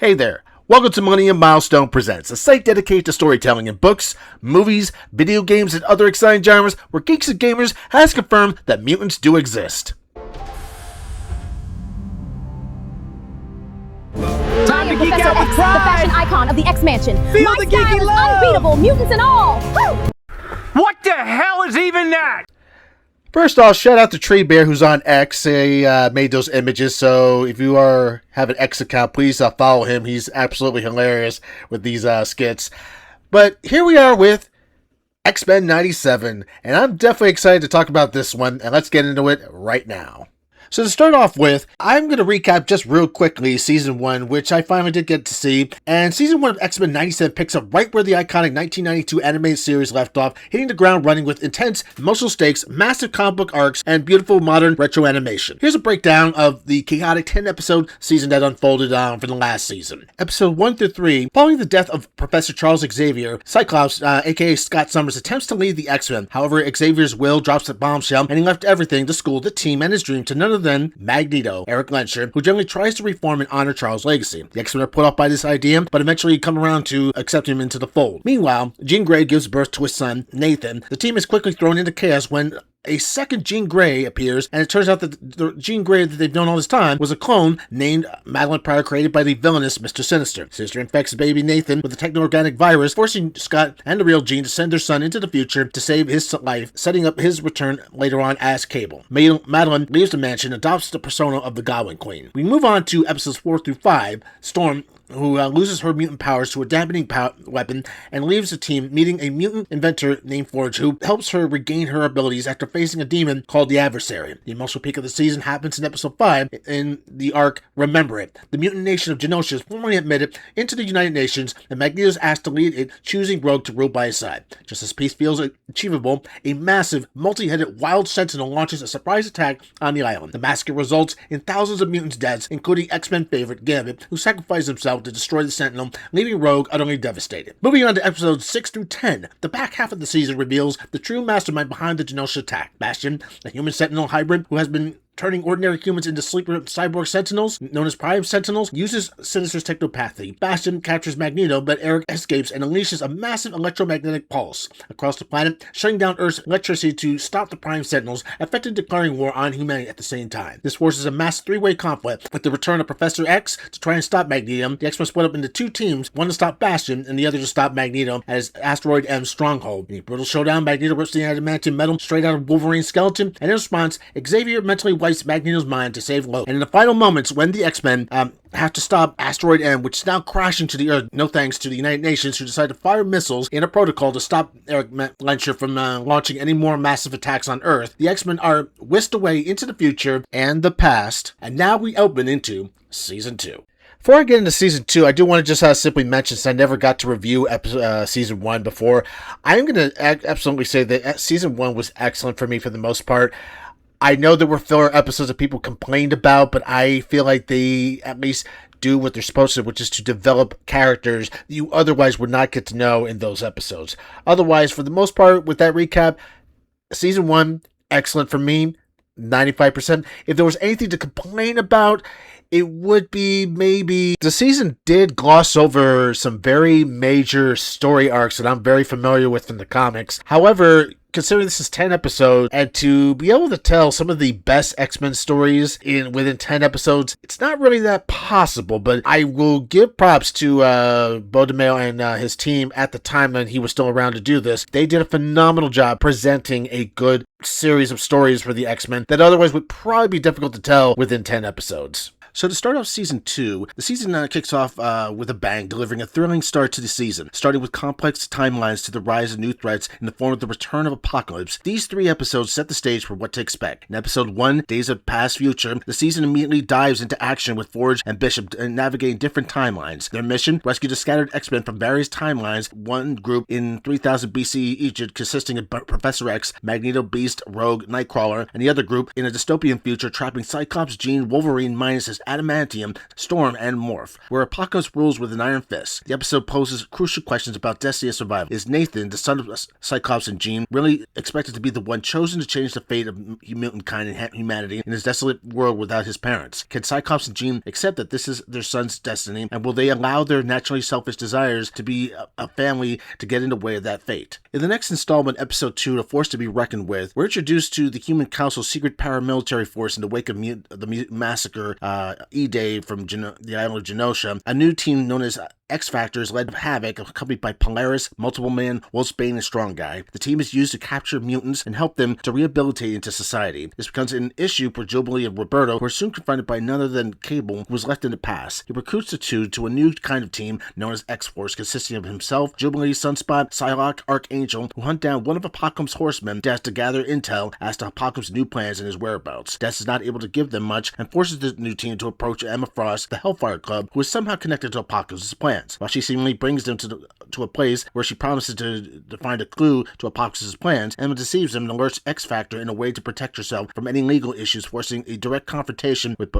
Hey there, welcome to Millennium.Milestone Presents, a site dedicated to storytelling in books, movies, video games, and other exciting genres where geeks and gamers has confirmed that mutants do exist. Time to geek out with pride! The fashion icon of the X Mansion. Feel My the style geeky is love! unbeatable, mutants and all! Woo! What the hell is even that? First off, shout out to Tree Bear who's on X. He made those images, so if you have an X account, please follow him. He's absolutely hilarious with these skits. But here we are with X-Men 97, and I'm definitely excited to talk about this one, and let's get into it right now. So to start off with, I'm going to recap just real quickly Season 1, which I finally did get to see. And Season 1 of X-Men 97 picks up right where the iconic 1992 animated series left off, hitting the ground running with intense emotional stakes, massive comic book arcs, and beautiful modern retro animation. Here's a breakdown of the chaotic 10-episode season that unfolded for the last season. Episode 1 through 3, following the death of Professor Charles Xavier, Cyclops, aka Scott Summers, attempts to lead the X-Men. However, Xavier's will drops the bombshell, and he left everything, the school, the team, and his dream to none other than Magneto, Eric Lensher, who generally tries to reform and honor Charles' legacy. The X-Men are put off by this idea, but eventually come around to accept him into the fold. Meanwhile, Jean Grey gives birth to his son, Nathan. The team is quickly thrown into chaos when a second Jean Grey appears, and it turns out that the Jean Grey that they've known all this time was a clone named Madeline Pryor, created by the villainous Mr. Sinister. Sinister infects baby Nathan with a techno-organic virus, forcing Scott and the real Jean to send their son into the future to save his life, setting up his return later on as Cable. Madeline leaves the mansion, adopts the persona of the Goblin Queen. We move on to episodes 4 through 5. Storm, who loses her mutant powers to a dampening weapon and leaves the team, meeting a mutant inventor named Forge, who helps her regain her abilities after facing a demon called the Adversary. The emotional peak of the season happens in episode 5 in the arc Remember It. The mutant nation of Genosha is formally admitted into the United Nations, and Magneto is asked to lead it, choosing Rogue to rule by his side. Just as peace feels achievable, a massive, multi-headed wild sentinel launches a surprise attack on the island. The massacre results in thousands of mutants' deaths, including X-Men favorite Gambit, who sacrificed himself to destroy the Sentinel, leaving Rogue utterly devastated. Moving on to episodes 6 through 10, the back half of the season reveals the true mastermind behind the Genosha attack. Bastion, a human Sentinel hybrid who has been turning ordinary humans into sleeper cyborg sentinels, known as Prime Sentinels, uses Sinister's technopathy. Bastion captures Magneto, but Eric escapes and unleashes a massive electromagnetic pulse across the planet, shutting down Earth's electricity to stop the Prime Sentinels, effectively declaring war on humanity at the same time. This forces a mass three-way conflict, with the return of Professor X to try and stop Magneto. The X-Men split up into two teams, one to stop Bastion, and the other to stop Magneto at his Asteroid M stronghold. In a brutal showdown, Magneto rips the adamantium metal straight out of Wolverine's skeleton, and in response, Xavier mentally wipes Magneto's mind to save Loki. And in the final moments, when the X-Men have to stop Asteroid M, which is now crashing to the Earth, no thanks to the United Nations, who decide to fire missiles in a protocol to stop Eric Lensher from launching any more massive attacks on Earth, the X-Men are whisked away into the future and the past, and now we open into Season 2. Before I get into Season 2, I do want to just simply mention, since I never got to review Season 1 before, I am going to absolutely say that Season 1 was excellent for me for the most part. I know there were filler episodes that people complained about, but I feel like they at least do what they're supposed to, which is to develop characters that you otherwise would not get to know in those episodes. Otherwise, for the most part, with that recap, Season 1, excellent for me, 95%. If there was anything to complain about, it would be maybe the season did gloss over some very major story arcs that I'm very familiar with from the comics. However, considering this is 10 episodes, and to be able to tell some of the best X-Men stories within 10 episodes, it's not really that possible, but I will give props to Beau DeMayo and his team at the time when he was still around to do this. They did a phenomenal job presenting a good series of stories for the X-Men that otherwise would probably be difficult to tell within 10 episodes. So to start off Season 2, the season kicks off with a bang, delivering a thrilling start to the season, starting with complex timelines to the rise of new threats in the form of the return of Apocalypse. These 3 episodes set the stage for what to expect. In Episode 1, Days of Past Future, the season immediately dives into action with Forge and Bishop navigating different timelines. Their mission, rescue the scattered X-Men from various timelines, one group in 3000 BCE Egypt consisting of Professor X, Magneto, Beast, Rogue, Nightcrawler, and the other group in a dystopian future trapping Cyclops, Jean, Wolverine, minus his Adamantium, Storm, and Morph, where Apocalypse rules with an iron fist. The episode poses crucial questions about destiny and survival. Is Nathan, the son of Cyclops and Jean, really expected to be the one chosen to change the fate of mutant kind and humanity in his desolate world without his parents? Can Cyclops and Jean accept that this is their son's destiny, and will they allow their naturally selfish desires to be a family to get in the way of that fate? In the next installment, Episode 2, The Force to be Reckoned With, we're introduced to the Human Council's secret paramilitary force in the wake of the mutant massacre E-Day from the island of Genosha. A new team known as X-Factor is led Havoc, accompanied by Polaris, Multiple Man, Wolfsbane, and Strong Guy. The team is used to capture mutants and help them to rehabilitate into society. This becomes an issue for Jubilee and Roberto, who are soon confronted by none other than Cable, who was left in the past. He recruits the two to a new kind of team known as X-Force, consisting of himself, Jubilee, Sunspot, Psylocke, Archangel, who hunt down one of Apocalypse's horsemen, Death, to gather intel as to Apocalypse's new plans and his whereabouts. Death is not able to give them much and forces the new team to approach Emma Frost, the Hellfire Club, who is somehow connected to Apocalypse's plans. While she seemingly brings them to a place where she promises to find a clue to Apocalypse's plans, Emma deceives them and alerts X-Factor in a way to protect herself from any legal issues, forcing a direct confrontation with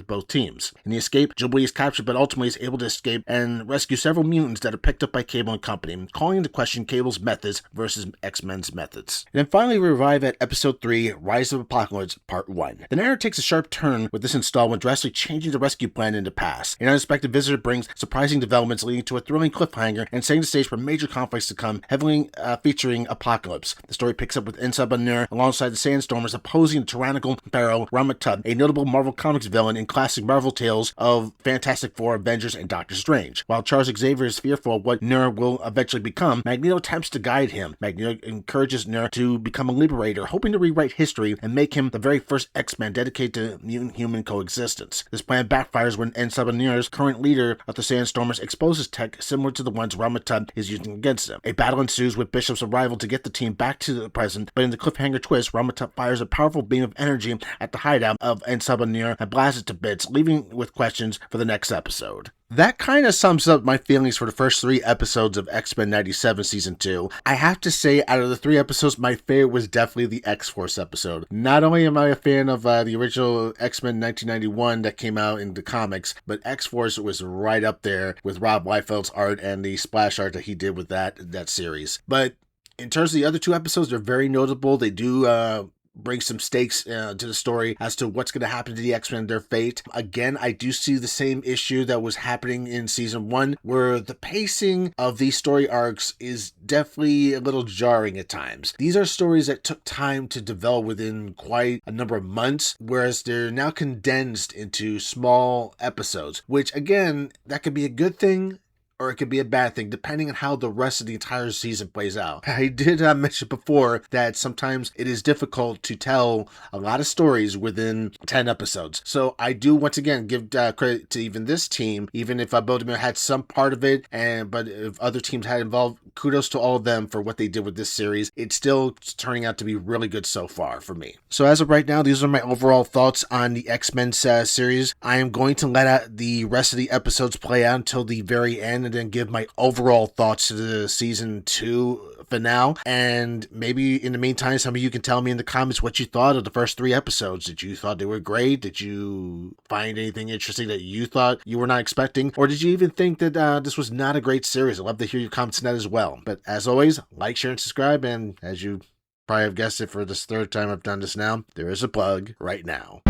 both teams. In the escape, Jubilee is captured but ultimately is able to escape and rescue several mutants that are picked up by Cable and company, calling into question Cable's methods versus X-Men's methods. And then finally we arrive at Episode 3, Rise of Apocalypse, Part 1. The narrative takes a sharp turn with this installment, drastically changing the rescue plan in the past. An unexpected visitor brings surprising developments leading to a thrilling cliffhanger and setting the stage for major conflicts to come, heavily featuring Apocalypse. The story picks up with En-Sabah alongside the Sandstormers opposing the tyrannical Pharaoh Rama-Tut, a notable Marvel Comics villain in classic Marvel tales of Fantastic Four, Avengers, and Doctor Strange. While Charles Xavier is fearful of what Nur will eventually become, Magneto attempts to guide him. Magneto encourages Nur to become a liberator, hoping to rewrite history and make him the very first X-Men dedicated to mutant-human coexistence. This plan backfires when En-Sabah, current leader of the Sandstormers, exposes tech similar to the ones Rama-Tut is using against them. A battle ensues with Bishop's arrival to get the team back to the present, but in the cliffhanger twist, Rama-Tut fires a powerful beam of energy at the hideout of En-Sabah and blasts it to bits, leaving with questions for the next episode. That kind of sums up my feelings for the first 3 episodes of X-Men 97 Season 2. I have to say, out of the 3 episodes, my favorite was definitely the X-Force episode. Not only am I a fan of the original X-Men 1991 that came out in the comics, but X-Force was right up there with Rob Liefeld's art and the splash art that he did with that series. But in terms of the other 2 episodes, they're very notable. They do bring some stakes to the story as to what's going to happen to the X-Men and their fate. Again, I do see the same issue that was happening in Season 1, where the pacing of these story arcs is definitely a little jarring at times. These are stories that took time to develop within quite a number of months, whereas they're now condensed into small episodes, which again, that could be a good thing, or it could be a bad thing, depending on how the rest of the entire season plays out. I did mention before that sometimes it is difficult to tell a lot of stories within 10 episodes. So I do, once again, give credit to even this team, even if Baltimore had some part of it, but if other teams had involved, kudos to all of them for what they did with this series. It's still turning out to be really good so far for me. So as of right now, these are my overall thoughts on the X-Men series. I am going to let out the rest of the episodes play out until the very end, and then give my overall thoughts to the Season 2 finale. And maybe in the meantime, some of you can tell me in the comments what you thought of the first 3 episodes. Did you thought they were great? Did you find anything interesting that you thought you were not expecting? Or did you even think that this was not a great series? I'd love to hear your comments on that as well. But as always, like, share, and subscribe. And as you probably have guessed it, for this 3rd time I've done this now, there is a plug right now.